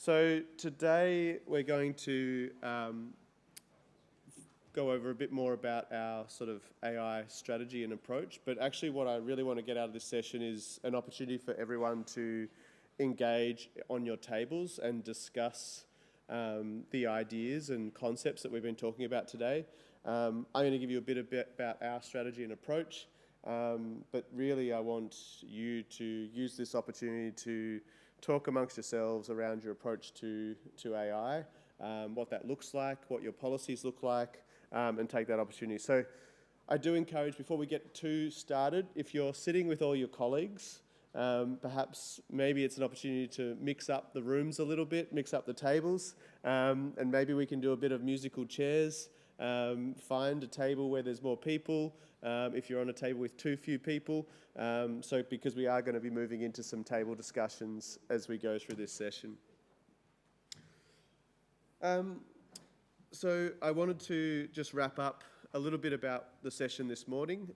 So today we're going to go over a bit more about our sort of AI strategy and approach, but actually what I really want to get out of this session is an opportunity for everyone to engage on your tables and discuss the ideas and concepts that we've been talking about today. I'm going to give you a bit about our strategy and approach, but really I want you to use this opportunity to talk amongst yourselves around your approach to AI, what that looks like, what your policies look like, and take that opportunity. So I do encourage, before we get too started, if you're sitting with all your colleagues, perhaps maybe it's an opportunity to mix up the rooms a little bit, mix up the tables, and maybe we can do a bit of musical chairs, find a table where there's more people, if you're on a table with too few people, because we are going to be moving into some table discussions as we go through this session. So I wanted to just wrap up a little bit about the session this morning.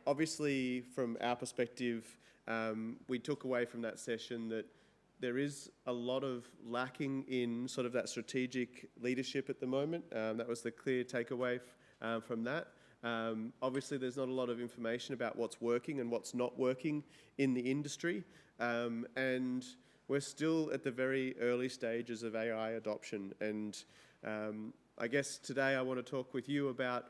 Obviously, from our perspective, we took away from that session that there is a lot of lacking in sort of that strategic leadership at the moment. That was the clear takeaway from that. Obviously, there's not a lot of information about what's working and what's not working in the industry. And we're still at the very early stages of AI adoption. And I guess today I want to talk with you about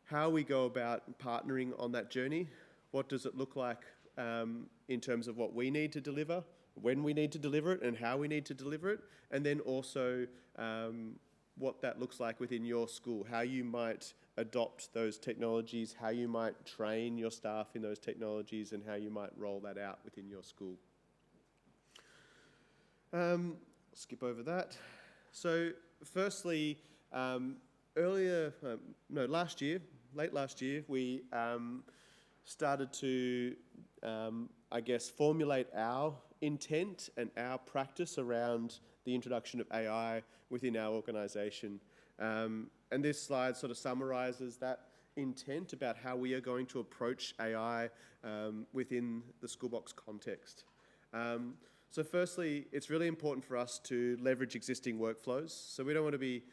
how we go about partnering on that journey. What does it look like in terms of what we need to deliver, when we need to deliver it, and how we need to deliver it, and then also what that looks like within your school, how you might adopt those technologies, how you might train your staff in those technologies, and how you might roll that out within your school. Skip over that. So firstly, last year, late last year, we started to, formulate our intent and our practice around the introduction of AI within our organisation. And this slide sort of summarises that intent about how we are going to approach AI within the Schoolbox context. So firstly, it's really important for us to leverage existing workflows. So we don't want to be,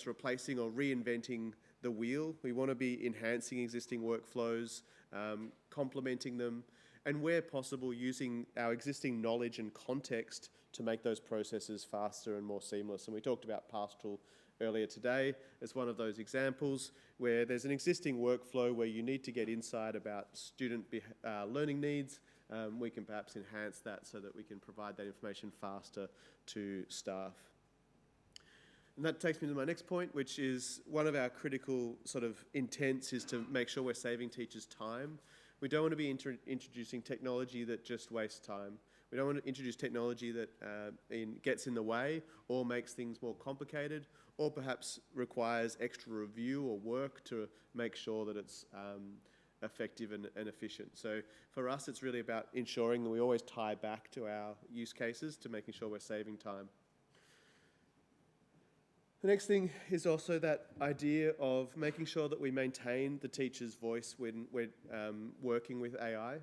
replacing or reinventing the wheel. We want to be enhancing existing workflows, complementing them, and where possible, using our existing knowledge and context to make those processes faster and more seamless. And we talked about pastoral earlier today as one of those examples where there's an existing workflow where you need to get insight about student learning needs. We can perhaps enhance that so that we can provide that information faster to staff. And that takes me to my next point, which is one of our critical sort of intents is to make sure we're saving teachers time. We don't want to be introducing technology that just wastes time. We don't want to introduce technology that gets in the way or makes things more complicated or perhaps requires extra review or work to make sure that it's effective and efficient. So for us, it's really about ensuring that we always tie back to our use cases to making sure we're saving time. The next thing is also that idea of making sure that we maintain the teacher's voice when we're working with AI.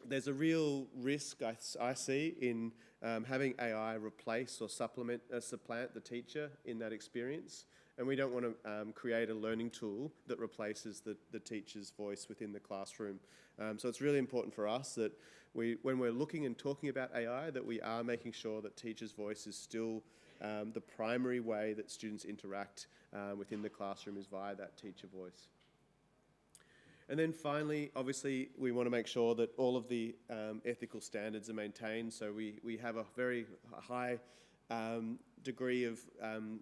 There's a real risk I see in having AI replace or supplant the teacher in that experience. And we don't want to create a learning tool that replaces the teacher's voice within the classroom. So it's really important for us that when we're looking and talking about AI, that we are making sure that teacher's voice is still the primary way that students interact within the classroom is via that teacher voice. And then finally, obviously, we want to make sure that all of the ethical standards are maintained. So we have a very high degree of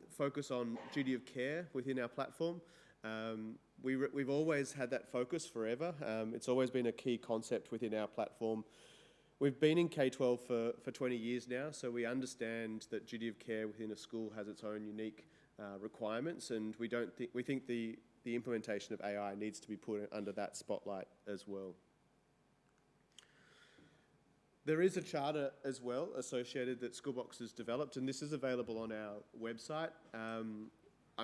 focus on duty of care within our platform. We've always had that focus forever. It's always been a key concept within our platform. We've been in K-12 for 20 years now, so we understand that duty of care within a school has its own unique requirements, and we think the implementation of AI needs to be put under that spotlight as well. There is a charter as well associated that Schoolbox has developed, and this is available on our website. I'm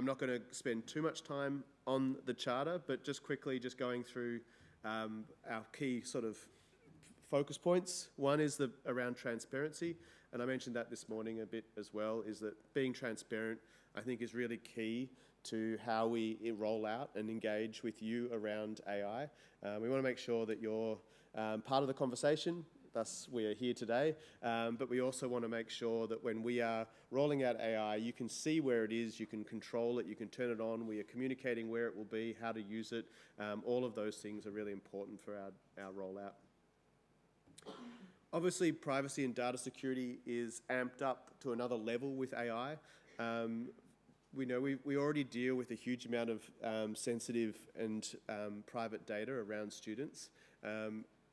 not going to spend too much time on the charter, but just quickly going through our key sort of focus points. One is around transparency, and I mentioned that this morning a bit as well, is that being transparent, I think, is really key to how we roll out and engage with you around AI. We want to make sure that you're part of the conversation. Thus, we are here today, but we also want to make sure that when we are rolling out AI, you can see where it is, you can control it, you can turn it on, we are communicating where it will be, how to use it. All of those things are really important for our rollout. Obviously, privacy and data security is amped up to another level with AI. We know we already deal with a huge amount of sensitive and private data around students.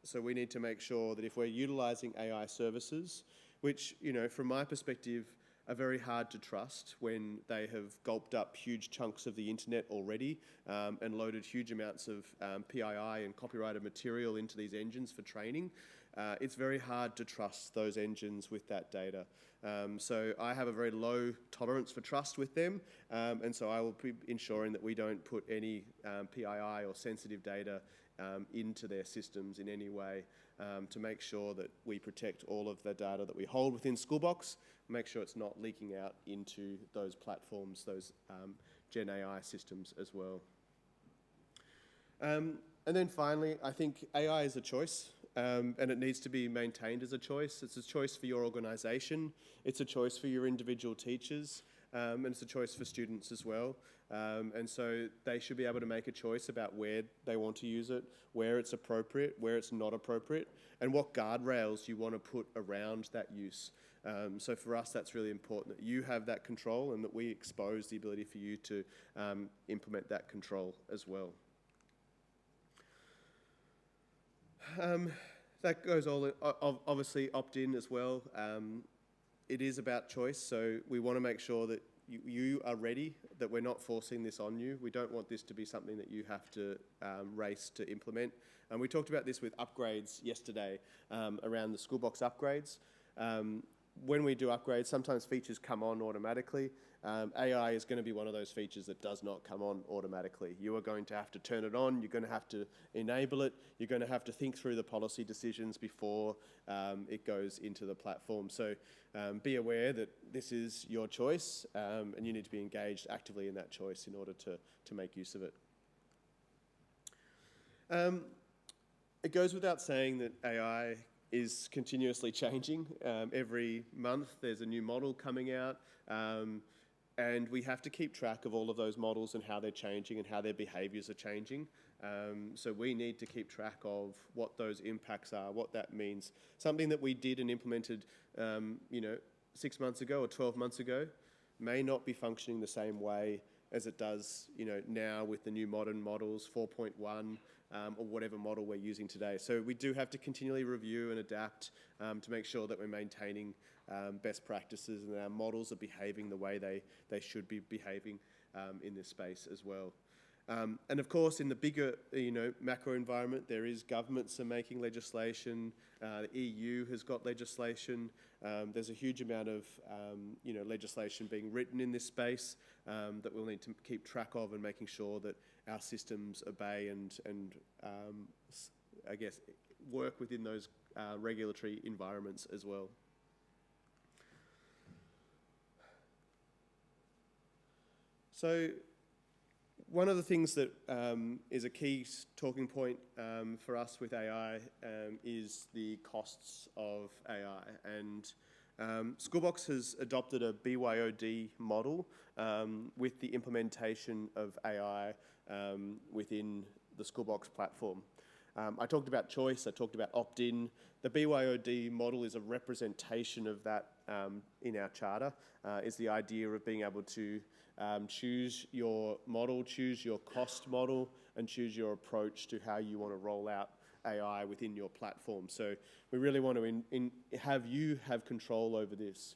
So we need to make sure that if we're utilising AI services, which, from my perspective, are very hard to trust when they have gulped up huge chunks of the internet already and loaded huge amounts of PII and copyrighted material into these engines for training, it's very hard to trust those engines with that data. So I have a very low tolerance for trust with them, and so I will be ensuring that we don't put any PII or sensitive data into their systems in any way to make sure that we protect all of the data that we hold within Schoolbox, make sure it's not leaking out into those platforms, those Gen AI systems as well. And then finally, I think AI is a choice, and it needs to be maintained as a choice. It's a choice for your organisation, it's a choice for your individual teachers, and it's a choice for students as well. And so they should be able to make a choice about where they want to use it, where it's appropriate, where it's not appropriate, and what guardrails you want to put around that use. So for us, that's really important, that you have that control and that we expose the ability for you to implement that control as well. That goes all, obviously opt-in as well. It is about choice, so we want to make sure that you are ready, that we're not forcing this on you. We don't want this to be something that you have to race to implement. And we talked about this with upgrades yesterday around the Schoolbox upgrades. When we do upgrades, sometimes features come on automatically. AI is going to be one of those features that does not come on automatically. You are going to have to turn it on, you're going to have to enable it, you're going to have to think through the policy decisions before it goes into the platform. So be aware that this is your choice and you need to be engaged actively in that choice in order to make use of it. It goes without saying that AI is continuously changing. Every month there's a new model coming out, and we have to keep track of all of those models and how they're changing and how their behaviours are changing. So we need to keep track of what those impacts are, what that means. Something that we did and implemented 6 months ago or 12 months ago may not be functioning the same way as it does now with the new modern models, 4.1, or whatever model we're using today. So we do have to continually review and adapt to make sure that we're maintaining best practices and our models are behaving the way they should be behaving in this space as well. And of course, in the bigger macro environment, there is governments are making legislation. The EU has got legislation. There's a huge amount of legislation being written in this space that we'll need to keep track of and making sure that our systems obey and I guess work within those regulatory environments as well. So one of the things that is a key talking point for us with AI is the costs of AI. And Schoolbox has adopted a BYOD model with the implementation of AI within the Schoolbox platform. I talked about choice, I talked about opt-in. The BYOD model is a representation of that in our charter, is the idea of being able to choose your model, choose your cost model, and choose your approach to how you want to roll out AI within your platform. So we really want to have you have control over this.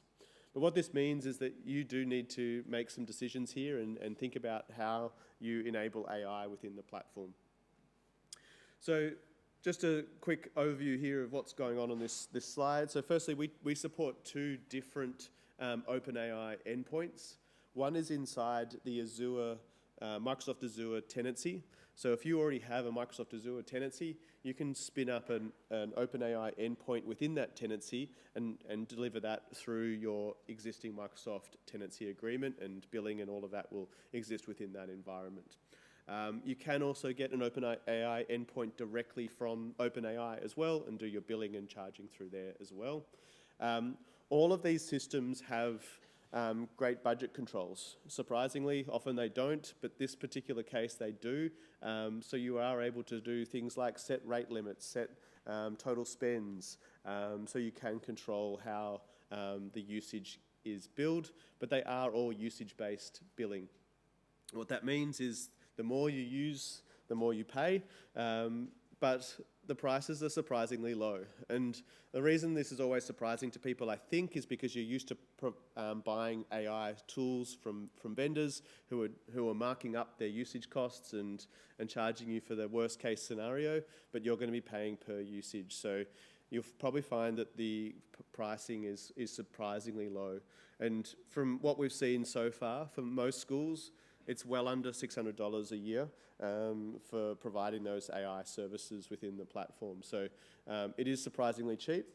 But what this means is that you do need to make some decisions here and think about how you enable AI within the platform. So just a quick overview here of what's going on this slide. So firstly, we support two different OpenAI endpoints. One is inside the Azure, Microsoft Azure tenancy. So if you already have a Microsoft Azure tenancy, you can spin up an OpenAI endpoint within that tenancy and deliver that through your existing Microsoft tenancy agreement, and billing and all of that will exist within that environment. You can also get an OpenAI endpoint directly from OpenAI as well and do your billing and charging through there as well. All of these systems have great budget controls. Surprisingly, often they don't, but this particular case they do. So you are able to do things like set rate limits, set total spends, so you can control how the usage is billed, but they are all usage-based billing. What that means is the more you use, the more you pay, but the prices are surprisingly low. And the reason this is always surprising to people, I think, is because you're used to buying AI tools from vendors who are marking up their usage costs and charging you for the worst case scenario, but you're going to be paying per usage. So you'll probably find that the pricing is surprisingly low. And from what we've seen so far, for most schools, it's well under $600 a year for providing those AI services within the platform. So it is surprisingly cheap.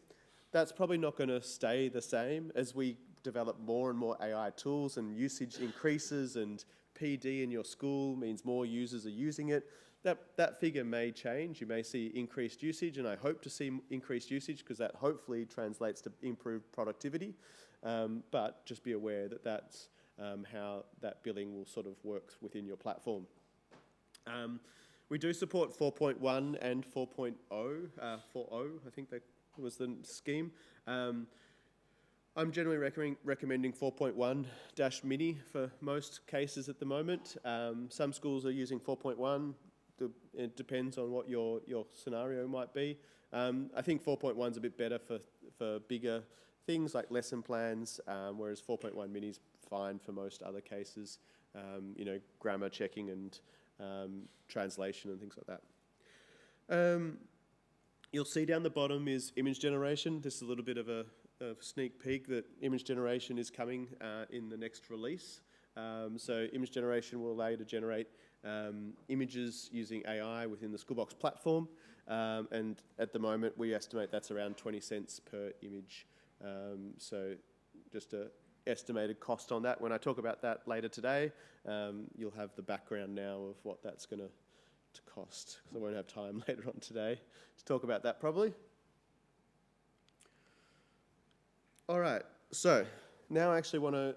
That's probably not going to stay the same as we develop more and more AI tools and usage increases, and PD in your school means more users are using it. That figure may change. You may see increased usage, and I hope to see increased usage because that hopefully translates to improved productivity. But just be aware that that's how that billing will sort of work within your platform. We do support 4.1 and 4.0, 4.0, I think that was the scheme. I'm generally recommending 4.1-mini for most cases at the moment. Some schools are using 4.1. It depends on what your scenario might be. I think 4.1 is a bit better for bigger things like lesson plans, whereas 4.1 mini is fine for most other cases, grammar checking and translation and things like that. You'll see down the bottom is image generation. This is a little bit of a sneak peek that image generation is coming in the next release. So image generation will allow you to generate images using AI within the Schoolbox platform. And at the moment, we estimate that's around 20 cents per image. So just an estimated cost on that. When I talk about that later today, you'll have the background now of what that's going to cost, because I won't have time later on today to talk about that probably. All right, so now I actually want to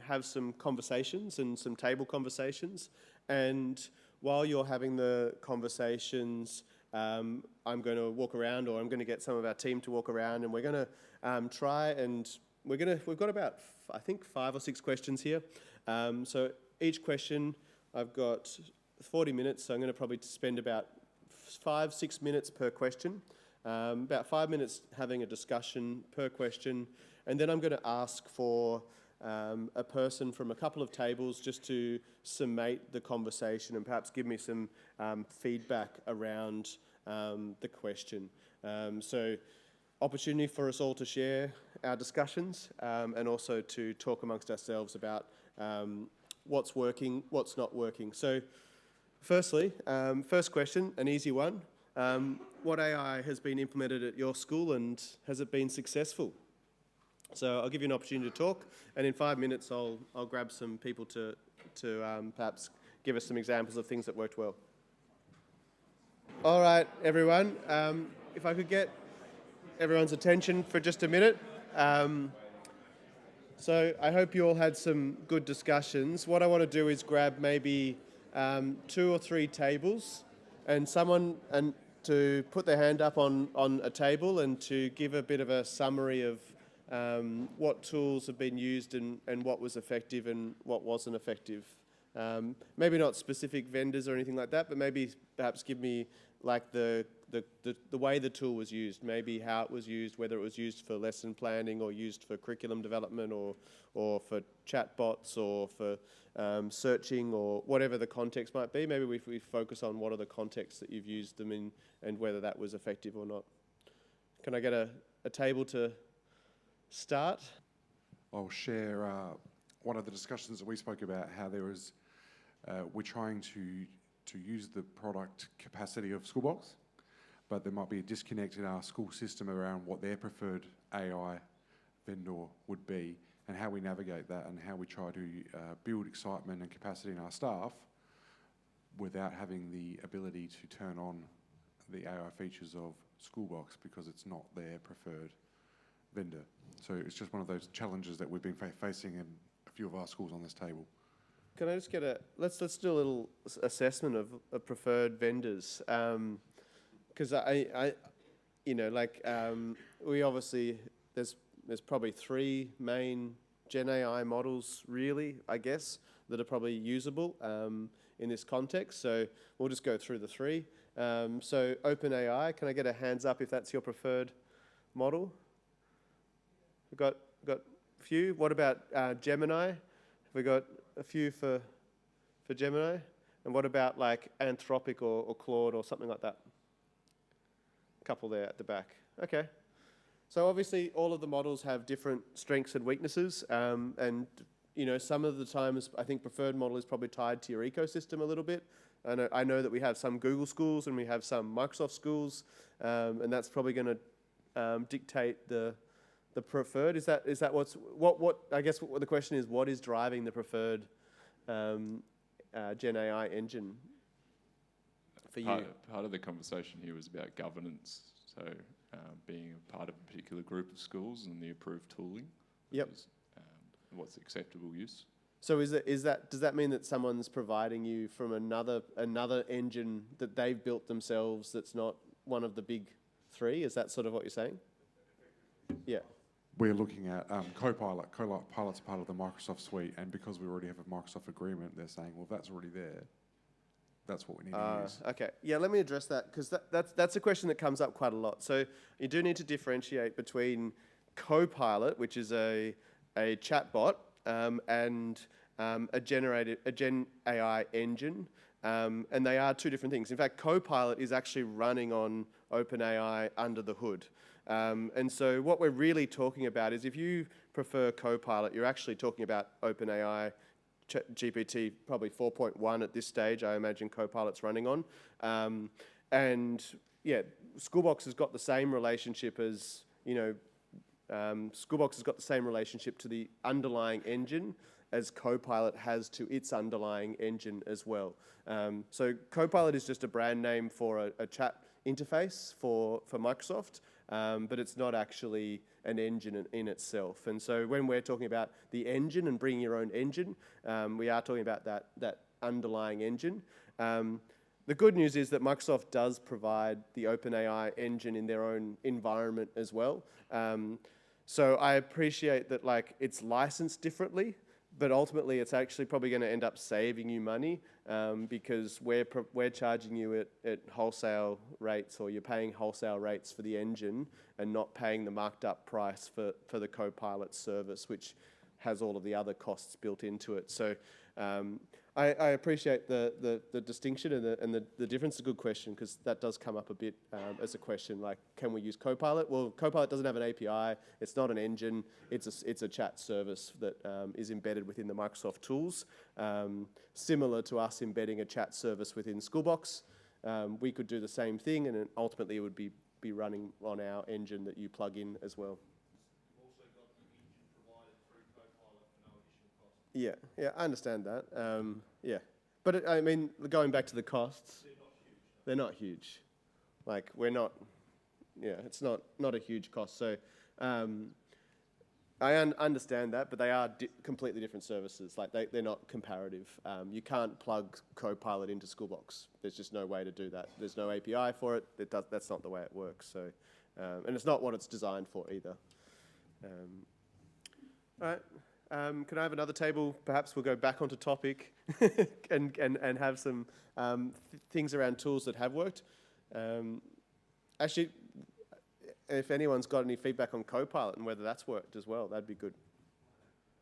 have some conversations and some table conversations. And while you're having the conversations, I'm going to walk around, or I'm going to get some of our team to walk around, and we're going to try and we've got about, I think, 5 or 6 questions here. So each question, I've got 40 minutes, so I'm going to probably spend about 5-6 minutes per question, about 5 minutes having a discussion per question, and then I'm going to ask for a person from a couple of tables just to summate the conversation and perhaps give me some feedback around the question. So opportunity for us all to share our discussions and also to talk amongst ourselves about what's working, what's not working. So firstly, first question, an easy one. What AI has been implemented at your school, and has it been successful? So I'll give you an opportunity to talk, and in 5 minutes I'll grab some people to perhaps give us some examples of things that worked well. All right, everyone, if I could get everyone's attention for just a minute. So I hope you all had some good discussions. What I want to do is grab maybe 2 or 3 tables, and someone to put their hand up on a table and to give a bit of a summary of what tools have been used and what was effective and what wasn't effective. Maybe not specific vendors or anything like that, but maybe perhaps give me like the way the tool was used, maybe how it was used, whether it was used for lesson planning or used for curriculum development or for chatbots or for searching or whatever the context might be. Maybe we focus on what are the contexts that you've used them in and whether that was effective or not. Can I get a table to start? I'll share one of the discussions that we spoke about, how there was, we're trying to to use the product capacity of Schoolbox, but there might be a disconnect in our school system around what their preferred AI vendor would be and how we navigate that and how we try to build excitement and capacity in our staff without having the ability to turn on the AI features of Schoolbox because it's not their preferred vendor. So it's just one of those challenges that we've been facing in a few of our schools on this table. Can I just get let's do a little assessment of preferred vendors, because we obviously there's probably 3 main Gen AI models really, I guess, that are probably usable in this context. So we'll just go through the 3. So OpenAI, can I get a hands up if that's your preferred model? We've got a few. What about Gemini? Have we got a few for Gemini? And what about like Anthropic or Claude or something like that? A couple there at the back. Okay. So obviously all of the models have different strengths and weaknesses, and some of the times I think preferred model is probably tied to your ecosystem a little bit. I know that we have some Google schools and we have some Microsoft schools, and that's probably going to dictate the preferred. Is that what I guess what the question is, what is driving the preferred Gen AI engine for you? Part of the conversation here was about governance, so being a part of a particular group of schools and the approved tooling. Yep. What's acceptable use? So does that mean that someone's providing you from another engine that they've built themselves that's not one of the big 3? Is that sort of what you're saying? Yeah. We're looking at Copilot. Copilot's part of the Microsoft suite, and because we already have a Microsoft agreement, they're saying, well, if that's already there, that's what we need to use. Okay. Yeah, let me address that, because that's a question that comes up quite a lot. So you do need to differentiate between Copilot, which is a chatbot, and a Gen AI engine, and they are 2 different things. In fact, Copilot is actually running on OpenAI under the hood. And so what we're really talking about is if you prefer Copilot, you're actually talking about OpenAI GPT, probably 4.1 at this stage, I imagine Copilot's running on. And yeah, Schoolbox has got the same relationship as, Schoolbox has got the same relationship to the underlying engine as Copilot has to its underlying engine as well. So Copilot is just a brand name for a chat interface for Microsoft, but it's not actually an engine in itself. And so when we're talking about the engine and bringing your own engine, we are talking about that underlying engine. The good news is that Microsoft does provide the OpenAI engine in their own environment as well. So I appreciate that it's licensed differently, but ultimately it's actually probably going to end up saving you money because we're charging you at wholesale rates, or you're paying wholesale rates for the engine and not paying the marked up price for the Copilot service, which has all of the other costs built into it. So I appreciate the distinction and the difference. It's a good question, because that does come up a bit as a question, like, can we use Copilot? Well, Copilot doesn't have an API. It's not an engine. It's a chat service that is embedded within the Microsoft tools, similar to us embedding a chat service within Schoolbox. We could do the same thing, and ultimately it would be running on our engine that you plug in as well. Yeah, I understand that. Yeah, but I mean, going back to the costs, they're not huge. Like, it's not a huge cost. So I understand that, but they are completely different services. Like, they're not comparative. You can't plug Copilot into Schoolbox. There's just no way to do that. There's no API for it. That's not the way it works. So, and it's not what it's designed for either. All right. Can I have another table? Perhaps we'll go back onto topic and have some things around tools that have worked. Actually, if anyone's got any feedback on Copilot and whether that's worked as well, that'd be good.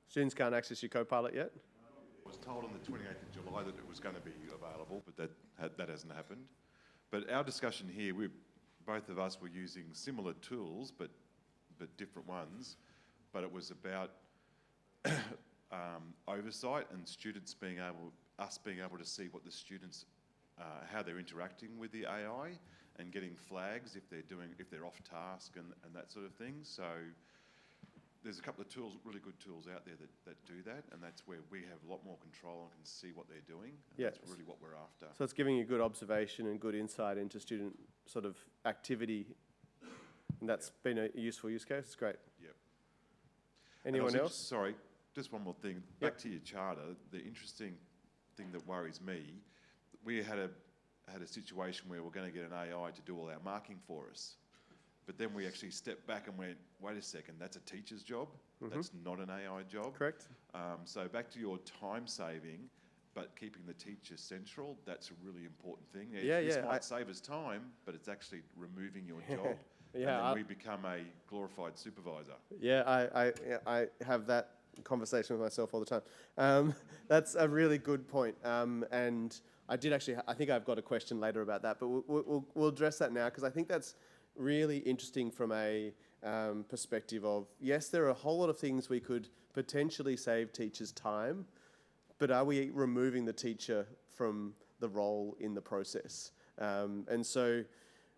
Students can't access your Copilot yet? I was told on the 28th of July that it was going to be available, but that hasn't happened. But our discussion here, both of us were using similar tools, but different ones. But it was about oversight and us being able to see what the students how they're interacting with the AI and getting flags if they're off task and that sort of thing. So there's a couple of tools, really good tools out there that do that, and that's where we have a lot more control and can see what they're doing. And Yes. that's really what we're after. So it's giving you good observation and good insight into student sort of activity, and that's been a useful use case. It's great. Yep. Anyone else? Sorry, just one more thing. Back to your charter, the interesting thing that worries me, we had a situation where we're going to get an AI to do all our marking for us. But then we actually stepped back and went, wait a second, that's a teacher's job. That's not an AI job. Correct. So back to your time saving, but keeping the teacher central, that's a really important thing. This might save us time, but it's actually removing your job. And then we become a glorified supervisor. Yeah, I have that conversation with myself all the time. That's a really good point. And I think I've got a question later about that, but we'll address that now, because I think that's really interesting from a perspective of, yes, there are a whole lot of things we could potentially save teachers time, but are we removing the teacher from the role in the process? And so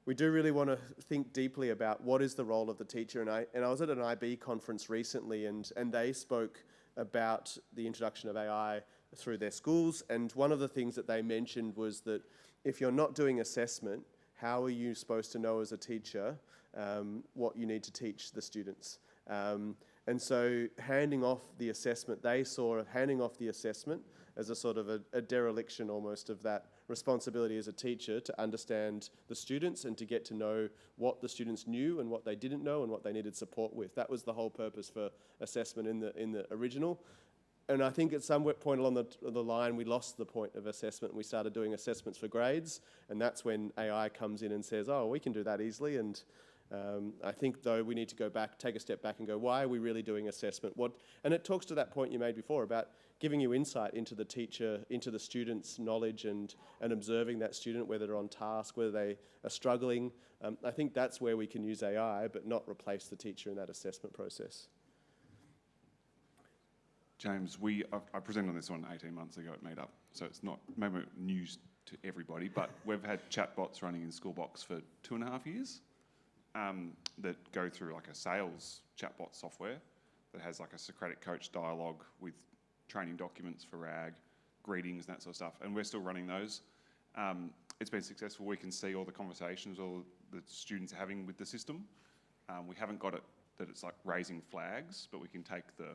we do really want to think deeply about what is the role of the teacher. And I was at an IB conference recently, and they spoke about the introduction of AI through their schools. And one of the things that they mentioned was that if you're not doing assessment, how are you supposed to know as a teacher what you need to teach the students? And so handing off the assessment, they saw handing off the assessment as a sort of a dereliction almost of that responsibility as a teacher to understand the students and to get to know what the students knew and what they didn't know and what they needed support with. That was the whole purpose for assessment in the original. And I think at some point along the line, we lost the point of assessment and we started doing assessments for grades. And that's when AI comes in and says, oh, we can do that easily. And I think, though, we need to go back, take a step back and go, why are we really doing assessment? And it talks to that point you made before about giving you insight into the teacher, into the student's knowledge and observing that student, whether they're on task, whether they are struggling. I think that's where we can use AI, but not replace the teacher in that assessment process. James, I presented on this one 18 months ago at Meetup, so it's not maybe news to everybody, but we've had chatbots running in Schoolbox for 2.5 years that go through like a sales chatbot software that has like a Socratic coach dialogue with training documents for RAG, greetings and that sort of stuff, and we're still running those. It's been successful. We can see all the conversations all the students are having with the system. We haven't got it that it's like raising flags, but we can take the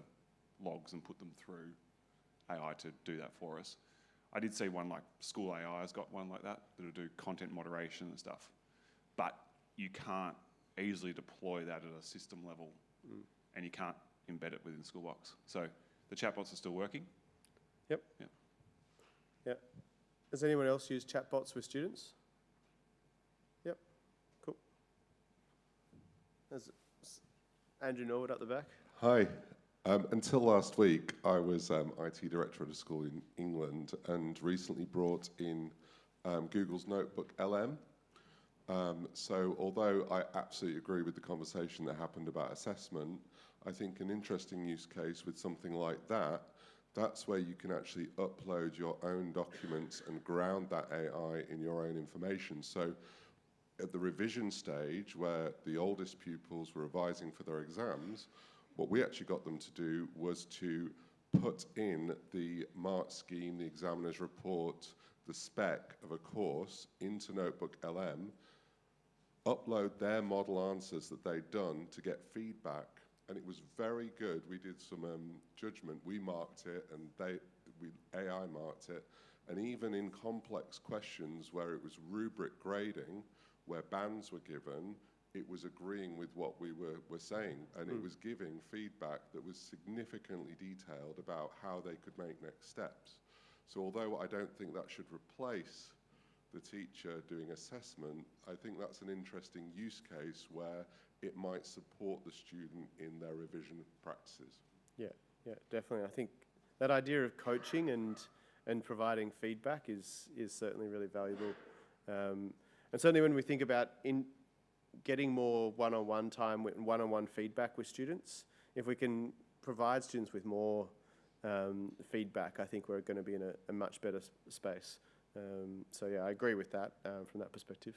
logs and put them through AI to do that for us. I did see one like School AI has got one like that that'll do content moderation and stuff, but you can't easily deploy that at a system level, and you can't embed it within Schoolbox. So the chatbots are still working. Yep. Has anyone else used chatbots with students? Yep. Cool. There's Andrew Norwood at the back. Hi. Until last week, I was IT director at a school in England and recently brought in Google's Notebook LM. So although I absolutely agree with the conversation that happened about assessment, I think an interesting use case with something like that, that's where you can actually upload your own documents and ground that AI in your own information. So at the revision stage, where the oldest pupils were revising for their exams, what we actually got them to do was to put in the mark scheme, the examiner's report, the spec of a course into Notebook LM, upload their model answers that they'd done to get feedback. And it was very good. We did some judgment. We marked it and AI marked it. And even in complex questions where it was rubric grading, where bands were given, it was agreeing with what we were saying, and it was giving feedback that was significantly detailed about how they could make next steps. So although I don't think that should replace the teacher doing assessment, I think that's an interesting use case where it might support the student in their revision practices. Yeah, definitely. I think that idea of coaching and providing feedback is certainly really valuable. And certainly when we think about getting more one-on-one time and one-on-one feedback with students, if we can provide students with more feedback, I think we're going to be in a much better space. So yeah, I agree with that from that perspective.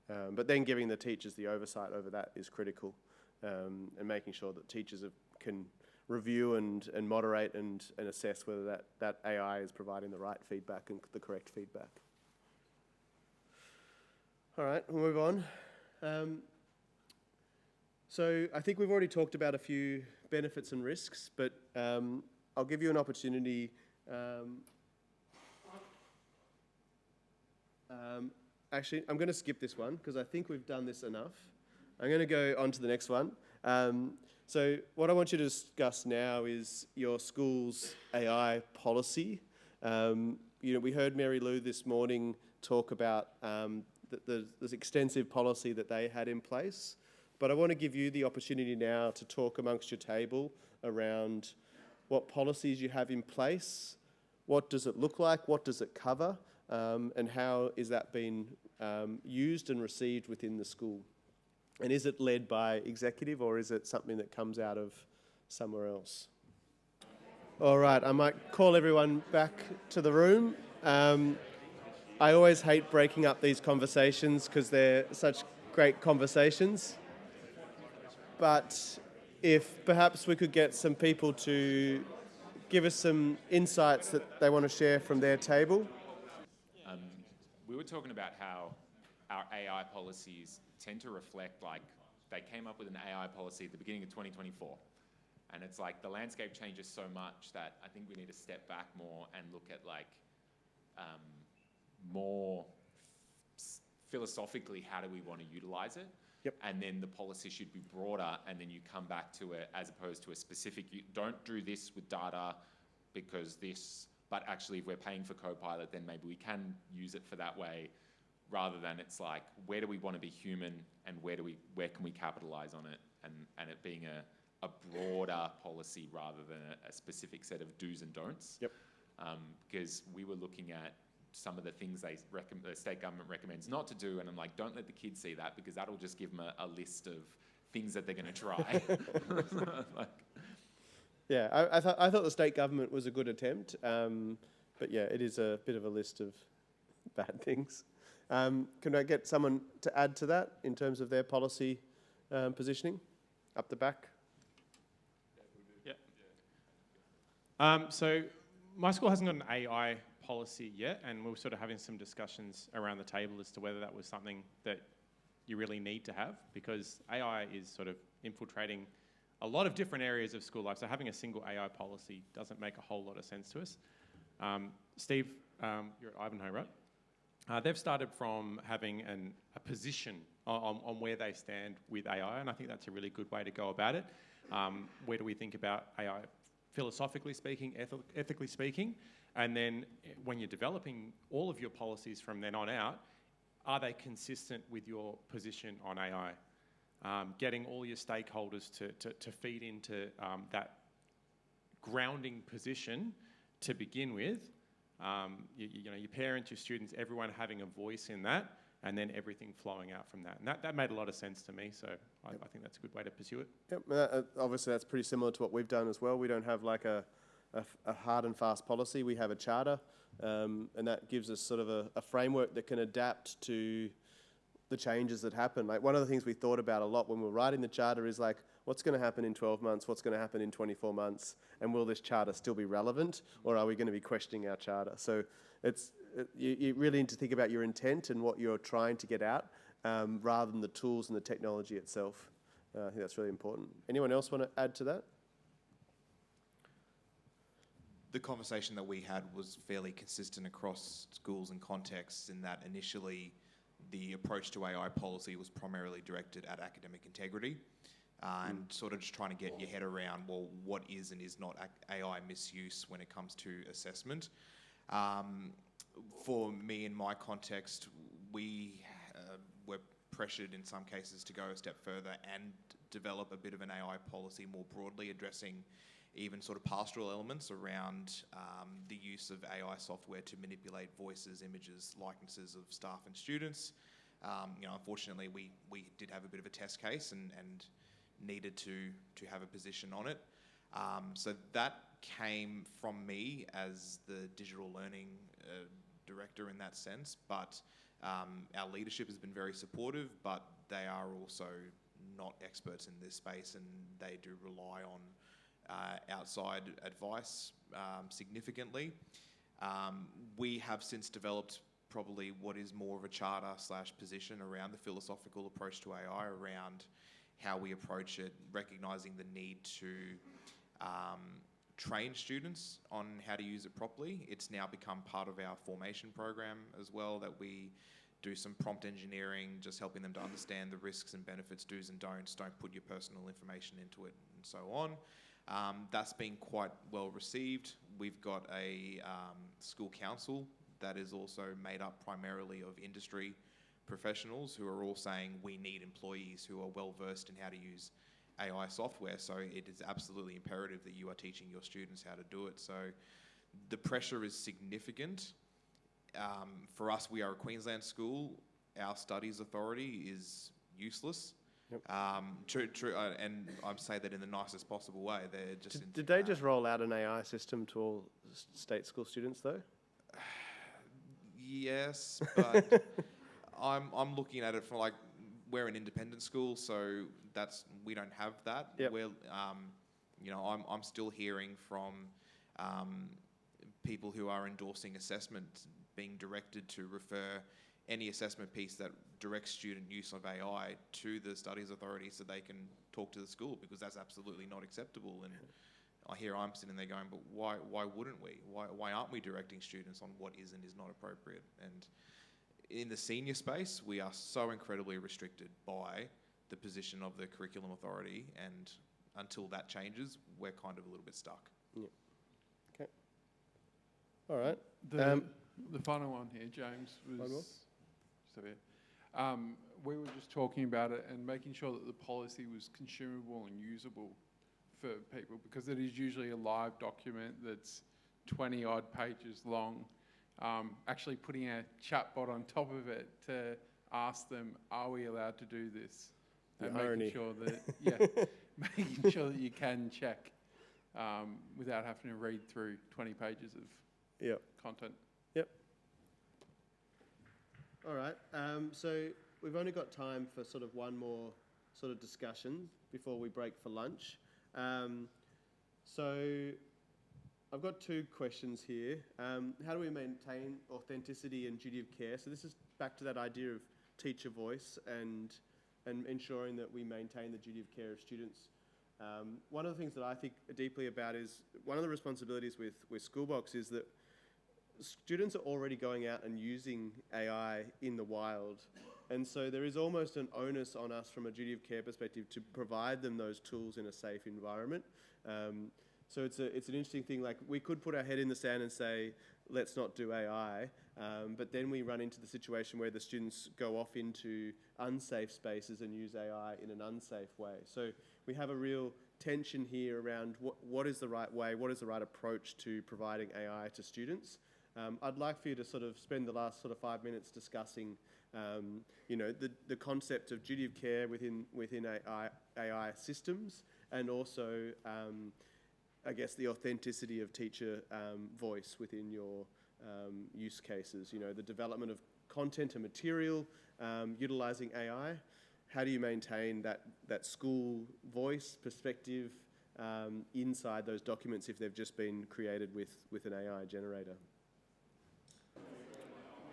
But then giving the teachers the oversight over that is critical, and making sure that teachers can review and moderate and assess whether that AI is providing the right feedback and the correct feedback. All right, we'll move on. So I think we've already talked about a few benefits and risks, but I'll give you an opportunity. Actually, I'm going to skip this one because I think we've done this enough. I'm going to go on to the next one. So what I want you to discuss now is your school's AI policy. We heard Mary Lou this morning talk about this extensive policy that they had in place. But I want to give you the opportunity now to talk amongst your table around what policies you have in place, what does it look like, what does it cover, and how is that being used and received within the school? And is it led by executive or is it something that comes out of somewhere else? All right, I might call everyone back to the room. I always hate breaking up these conversations because they're such great conversations. But if perhaps we could get some people to give us some insights that they want to share from their table. We were talking about how our AI policies tend to reflect, like, they came up with an AI policy at the beginning of 2024. And it's like the landscape changes so much that I think we need to step back more and look at, like, more philosophically, how do we want to utilize it? Yep. And then the policy should be broader, and then you come back to it as opposed to a specific, you don't do this with data because this, but actually if we're paying for Copilot, then maybe we can use it for that way, rather than it's like, where do we want to be human and where can we capitalize on it, and it being a broader policy rather than a specific set of do's and don'ts. Yep. Because we were looking at some of the things the state government recommends not to do, and I'm like, don't let the kids see that because that'll just give them a list of things that they're going to try. Yeah, I thought the state government was a good attempt, but yeah, it is a bit of a list of bad things. Can I get someone to add to that in terms of their policy positioning? Up the back. Yeah. So my school hasn't got an AI policy yet, and we're sort of having some discussions around the table as to whether that was something that you really need to have, because AI is sort of infiltrating a lot of different areas of school life. So having a single AI policy doesn't make a whole lot of sense to us. Steve, you're at Ivanhoe, right? They've started from having a position on where they stand with AI, and I think that's a really good way to go about it. Where do we think about AI philosophically speaking, ethically speaking? And then when you're developing all of your policies from then on out, are they consistent with your position on AI? Getting all your stakeholders to feed into that grounding position to begin with. Your parents, your students, everyone having a voice in that, and then everything flowing out from that. And that made a lot of sense to me, so I think that's a good way to pursue it. Yep, obviously that's pretty similar to what we've done as well. We don't have like a hard and fast policy. We have a charter, and that gives us sort of a framework that can adapt to the changes that happen. Like, one of the things we thought about a lot when we were writing the charter is like, what's going to happen in 12 months? What's going to happen in 24 months? And will this charter still be relevant, or are we going to be questioning our charter? So you really need to think about your intent and what you're trying to get out, rather than the tools and the technology itself. I think that's really important. Anyone else want to add to that? The conversation that we had was fairly consistent across schools and contexts, in that initially the approach to AI policy was primarily directed at academic integrity, and sort of just trying to get your head around, well, what is and is not AI misuse when it comes to assessment. For me, in my context, we were pressured in some cases to go a step further and develop a bit of an AI policy more broadly, addressing even sort of pastoral elements around the use of AI software to manipulate voices, images, likenesses of staff and students. Unfortunately, we did have a bit of a test case and needed to have a position on it. So that came from me as the digital learning director in that sense, but our leadership has been very supportive, but they are also not experts in this space, and they do rely on outside advice significantly. We have since developed probably what is more of a charter / position around the philosophical approach to AI, around how we approach it, recognising the need to train students on how to use it properly. It's now become part of our formation program as well, that we do some prompt engineering, just helping them to understand the risks and benefits, do's and don'ts, don't put your personal information into it, and so on. That's been quite well received. We've got a school council that is also made up primarily of industry professionals who are all saying we need employees who are well versed in how to use AI software. So it is absolutely imperative that you are teaching your students how to do it. So the pressure is significant. For us, we are a Queensland school. Our studies authority is useless. Yep. True, and I say that in the nicest possible way. They're just. Did they just roll out an AI system to all state school students though? Yes, but I'm looking at it from, like, we're an independent school, so we don't have that. Yep. We're, I'm still hearing from people who are endorsing assessment being directed to refer any assessment piece that directs student use of AI to the studies authority so they can talk to the school, because that's absolutely not acceptable. And I'm sitting there going, but why wouldn't we? Why aren't we directing students on what is and is not appropriate? And in the senior space, we are so incredibly restricted by the position of the curriculum authority, and until that changes, we're kind of a little bit stuck. Yeah. Okay. All right. The final one here, James, was One more? just over here. We were just talking about it and making sure that the policy was consumable and usable for people, because it is usually a live document that's 20 odd pages long. Actually putting a chatbot on top of it to ask them, are we allowed to do this? And making sure that, making sure that you can check without having to read through 20 pages of content. Yep. All right. So we've only got time for sort of one more sort of discussion before we break for lunch. So I've got two questions here. How do we maintain authenticity and duty of care? So this is back to that idea of teacher voice and ensuring that we maintain the duty of care of students. One of the things that I think deeply about is one of the responsibilities with Schoolbox is that students are already going out and using AI in the wild. And so there is almost an onus on us from a duty of care perspective to provide them those tools in a safe environment. So it's an interesting thing. Like, we could put our head in the sand and say, let's not do AI, but then we run into the situation where the students go off into unsafe spaces and use AI in an unsafe way. So we have a real tension here around what is the right way, what is the right approach to providing AI to students. I'd like for you to sort of spend the last sort of 5 minutes discussing the concept of duty of care within AI systems, and also I guess the authenticity of teacher voice within your use cases. The development of content and material utilizing AI. How do you maintain that school voice perspective inside those documents if they've just been created with an AI generator?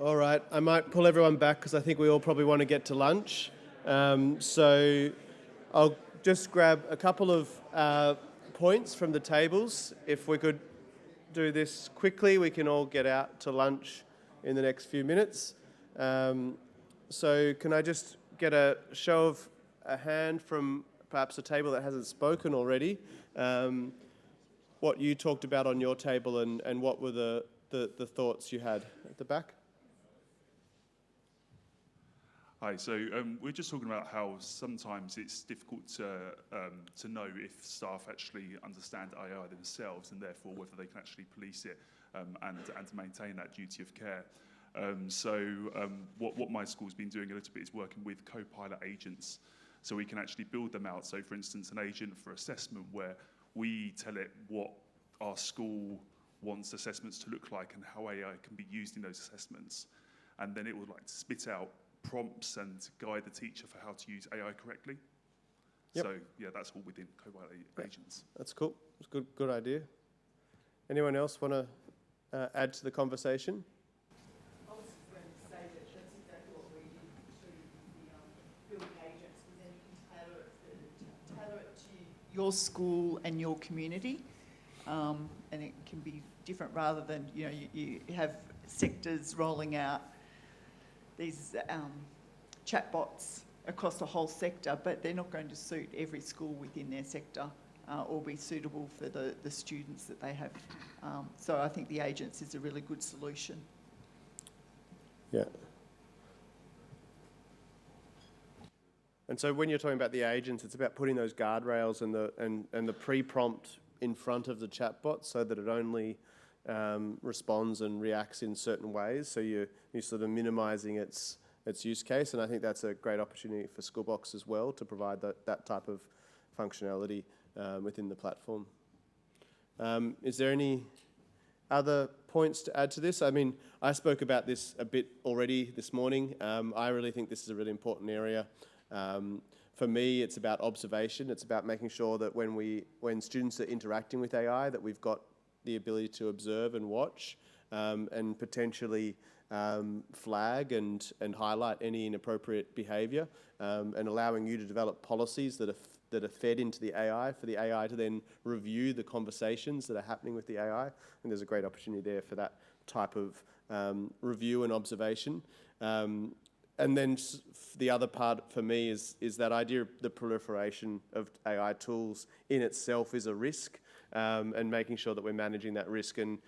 All right, I might pull everyone back because I think we all probably want to get to lunch. So I'll just grab a couple of points from the tables. If we could do this quickly, we can all get out to lunch in the next few minutes. So can I just get a show of a hand from perhaps a table that hasn't spoken already? What you talked about on your table, and what were the thoughts you had at the back? Hi, so we're just talking about how sometimes it's difficult to know if staff actually understand AI themselves, and therefore whether they can actually police it and to maintain that duty of care. What my school's been doing a little bit is working with co-pilot agents, so we can actually build them out. So for instance, an agent for assessment where we tell it what our school wants assessments to look like and how AI can be used in those assessments. And then it will like spit out prompts and guide the teacher for how to use AI correctly. Yep. So yeah, that's all within Copilot agents. That's cool. It's a good idea. Anyone else want to add to the conversation? I was just going to say that that's exactly what we did to the building agents, but then you can tailor it to your school and your community, and it can be different rather than, you have sectors rolling out these chatbots across the whole sector, but they're not going to suit every school within their sector or be suitable for the students that they have. So I think the agents is a really good solution. Yeah. And so when you're talking about the agents, it's about putting those guardrails and the pre-prompt in front of the chatbot so that it only responds and reacts in certain ways. So you're sort of minimising its use case, and I think that's a great opportunity for Schoolbox as well to provide that type of functionality within the platform. Is there any other points to add to this? I mean, I spoke about this a bit already this morning. I really think this is a really important area. For me, it's about observation. It's about making sure that when students are interacting with AI, that we've got the ability to observe and watch and potentially flag and highlight any inappropriate behaviour and allowing you to develop policies that are fed into the AI for the AI to then review the conversations that are happening with the AI. And there's a great opportunity there for that type of review and observation. And then the other part for me is that idea of the proliferation of AI tools in itself is a risk, and making sure that we're managing that risk and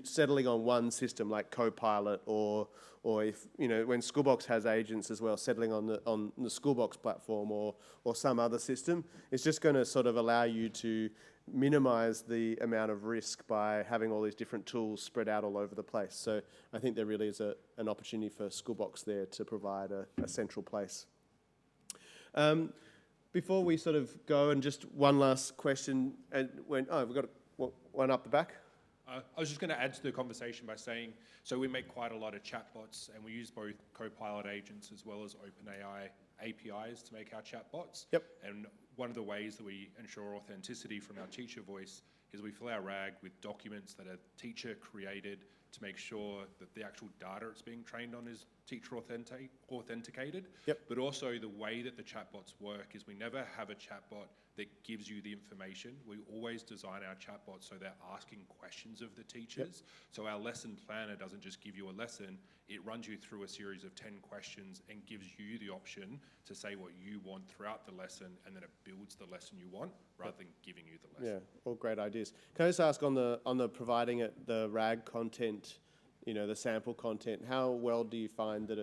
settling on one system like Copilot or if, when Schoolbox has agents as well, settling on the Schoolbox platform or some other system, it's just going to sort of allow you to minimise the amount of risk by having all these different tools spread out all over the place. So I think there really is an opportunity for Schoolbox there to provide a central place. Before we sort of go, and just one last question, we've got one up the back. I was just going to add to the conversation by saying, so we make quite a lot of chatbots, and we use both Copilot agents as well as OpenAI APIs to make our chatbots. Yep. And one of the ways that we ensure authenticity from our teacher voice is we fill our RAG with documents that are teacher created to make sure that the actual data it's being trained on is teacher authenticated. Yep. But also the way that the chatbots work is we never have a chatbot that gives you the information. We always design our chatbots so they're asking questions of the teachers. Yep. So our lesson planner doesn't just give you a lesson, it runs you through a series of 10 questions and gives you the option to say what you want throughout the lesson, and then it builds the lesson you want rather than giving you the lesson. Yeah, all great ideas. Can I just ask on the providing it the RAG content, the sample content, how well do you find that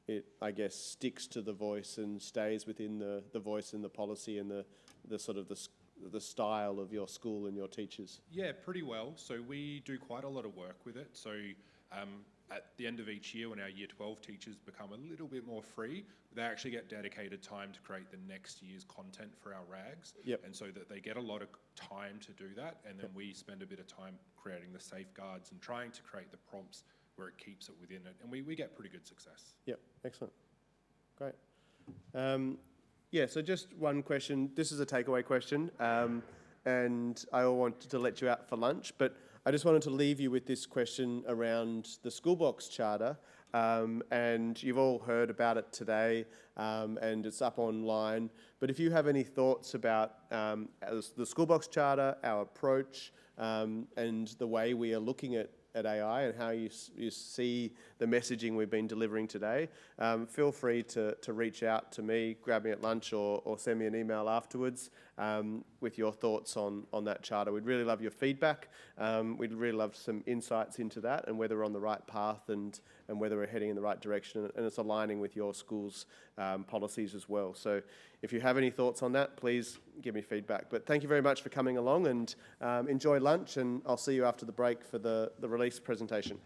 it I guess sticks to the voice and stays within the voice and the policy and the sort of the style of your school and your teachers? Yeah, pretty well. So we do quite a lot of work with it. So at the end of each year, when our Year 12 teachers become a little bit more free, they actually get dedicated time to create the next year's content for our RAGs. Yep. And so that they get a lot of time to do that, and then we spend a bit of time creating the safeguards and trying to create the prompts where it keeps it within it. And we get pretty good success. Yep, excellent. Great. Yeah, so just one question. This is a takeaway question, and I wanted to let you out for lunch, but I just wanted to leave you with this question around the Schoolbox Charter, and you've all heard about it today, and it's up online. But if you have any thoughts about the Schoolbox Charter, our approach, and the way we are looking at AI and how you see the messaging we've been delivering today, feel free to reach out to me, grab me at lunch, or send me an email afterwards with your thoughts on that charter. We'd really love your feedback. We'd really love some insights into that and whether we're on the right path and whether we're heading in the right direction, and it's aligning with your school's policies as well. So if you have any thoughts on that, please give me feedback. But thank you very much for coming along, and enjoy lunch, and I'll see you after the break for the release presentation.